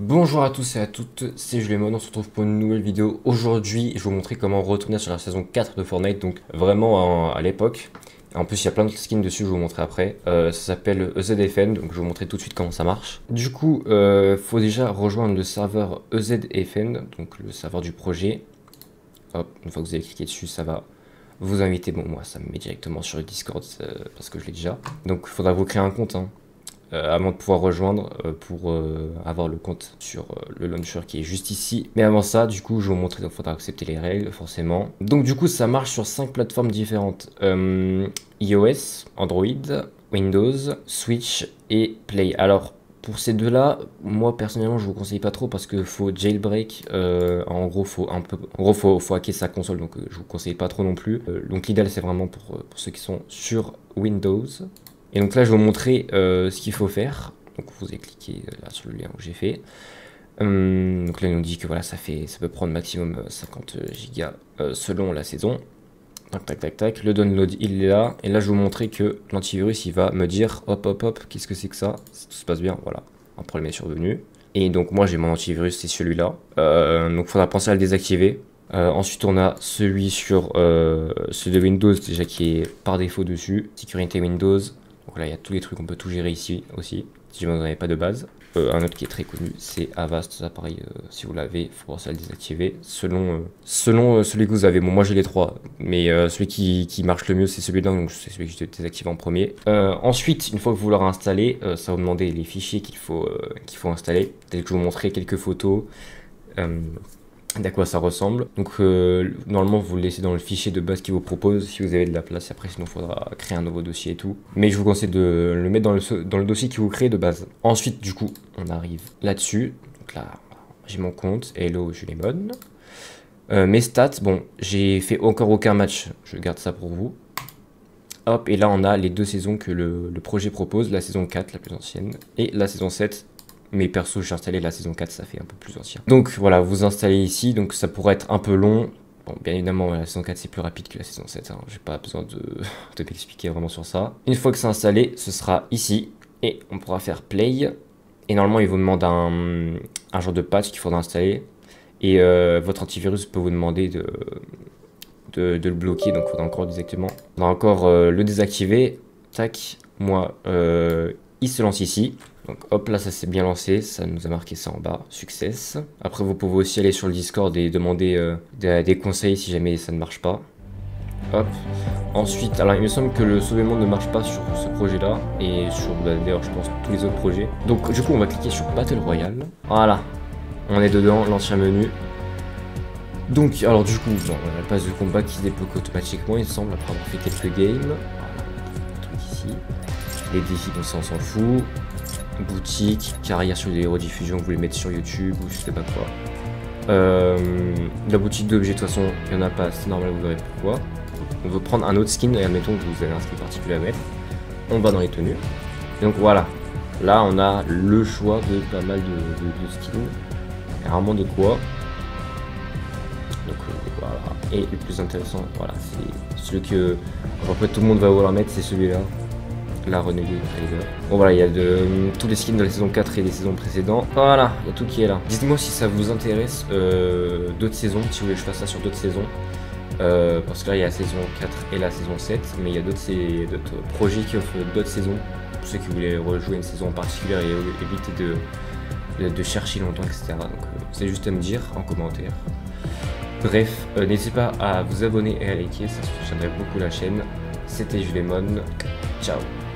Bonjour à tous et à toutes, c'est Julemon, on se retrouve pour une nouvelle vidéo. Aujourd'hui, je vais vous montrer comment retourner sur la saison 4 de Fortnite, donc vraiment à l'époque. En plus, il y a plein de skins dessus, je vais vous montrer après. Ça s'appelle EZFN, donc je vais vous montrer tout de suite comment ça marche. Du coup, faut déjà rejoindre le serveur EZFN, donc le serveur du projet. Hop, une fois que vous avez cliqué dessus, ça va vous inviter. Bon, moi, ça me met directement sur le Discord parce que je l'ai déjà. Donc, il faudra vous créer un compte, hein. Avant de pouvoir rejoindre pour avoir le compte sur le launcher qui est juste ici. Mais avant ça, du coup, je vais vous montrer, donc il faudra accepter les règles, forcément. Donc du coup, ça marche sur 5 plateformes différentes. iOS, Android, Windows, Switch et Play. Alors, pour ces deux-là, moi personnellement, je vous conseille pas trop parce que faut jailbreak. En gros, faut hacker sa console, donc je vous conseille pas trop non plus. Donc l'idéal, c'est vraiment pour ceux qui sont sur Windows. Et donc là, je vais vous montrer ce qu'il faut faire. Donc vous avez cliqué là sur le lien que j'ai fait. Donc là, il nous dit que voilà, ça peut prendre maximum 50 gigas selon la saison. Tac, tac, tac, tac. Le download, il est là. Et là, je vais vous montrer que l'antivirus, il va me dire, hop, hop, hop, qu'est-ce que c'est que ça? Si tout se passe bien, voilà, un problème est survenu. Et donc moi, j'ai mon antivirus, c'est celui-là. Donc il faudra penser à le désactiver. Ensuite, on a celui sur celui de Windows, déjà qui est par défaut dessus. Sécurité Windows. Donc là, il y a tous les trucs, on peut tout gérer ici aussi, si vous n'en avez pas de base. Un autre qui est très connu, c'est Avast. Ça, pareil, si vous l'avez, il faut penser à le désactiver. Selon celui que vous avez. Bon, moi j'ai les trois, mais celui qui marche le mieux, c'est celui-là, donc c'est celui que je désactive en premier. Ensuite, une fois que vous l'aurez installé, ça va vous demander les fichiers qu'il faut installer. Tel que je vous montrer quelques photos. D'à quoi ça ressemble. Donc normalement vous le laissez dans le fichier de base qu'il vous propose si vous avez de la place. Après sinon il faudra créer un nouveau dossier et tout. Mais je vous conseille de le mettre dans le dossier qui vous crée de base. Ensuite du coup on arrive là-dessus. Donc là j'ai mon compte. Hello Julemon. Mes stats, bon j'ai fait encore aucun match. Je garde ça pour vous. Hop, et là on a les deux saisons que le projet propose. La saison 4 la plus ancienne et la saison 7. Mais perso, j'ai installé la saison 4, ça fait un peu plus ancien. Donc voilà, vous installez ici, donc ça pourrait être un peu long. Bon, bien évidemment, la saison 4 c'est plus rapide que la saison 7, hein. J'ai pas besoin de m'expliquer vraiment sur ça. Une fois que c'est installé, ce sera ici, et on pourra faire play. Et normalement, il vous demande un genre de patch qu'il faudra installer. Et votre antivirus peut vous demander de le bloquer, donc il faudra encore exactement. On va encore le désactiver. Tac, moi, il se lance ici. Donc hop, là ça s'est bien lancé, ça nous a marqué ça en bas, success. Après vous pouvez aussi aller sur le Discord et demander des conseils si jamais ça ne marche pas. Hop. Ensuite, alors il me semble que le sauvetement ne marche pas sur ce projet là et sur d'ailleurs je pense tous les autres projets. Donc du coup on va cliquer sur Battle Royale. Voilà, on est dedans, l'ancien menu. Donc alors du coup, bon, on a la passe de combat qui se débloque automatiquement il me semble après avoir fait quelques games. Voilà, truc ici. Les défis comme ça on s'en fout. Boutique, carrière sur les rediffusions, vous les mettez sur YouTube ou je sais pas quoi. La boutique d'objets, de toute façon, il n'y en a pas, c'est normal, vous verrez pourquoi. On veut prendre un autre skin, et admettons que vous avez un skin particulier à mettre. On va dans les tenues. Et donc voilà, là on a le choix de pas mal de skins. Il y a vraiment de quoi. Donc voilà. Et le plus intéressant, voilà, c'est celui que après tout le monde va vouloir mettre, c'est celui-là. La Renegade Trader. Bon voilà, il y a tous les skins de la saison 4 et des saisons précédentes. Voilà, il y a tout qui est là. Dites-moi si ça vous intéresse d'autres saisons, si vous voulez que je fasse ça sur d'autres saisons. Parce que là il y a la saison 4 et la saison 7, mais il y a d'autres projets qui offrent d'autres saisons. Pour ceux qui voulaient rejouer une saison en particulier et éviter de chercher longtemps, etc. Donc c'est juste à me dire en commentaire. Bref, n'hésitez pas à vous abonner et à liker, ça soutiendrait beaucoup la chaîne. C'était Julemon, ciao.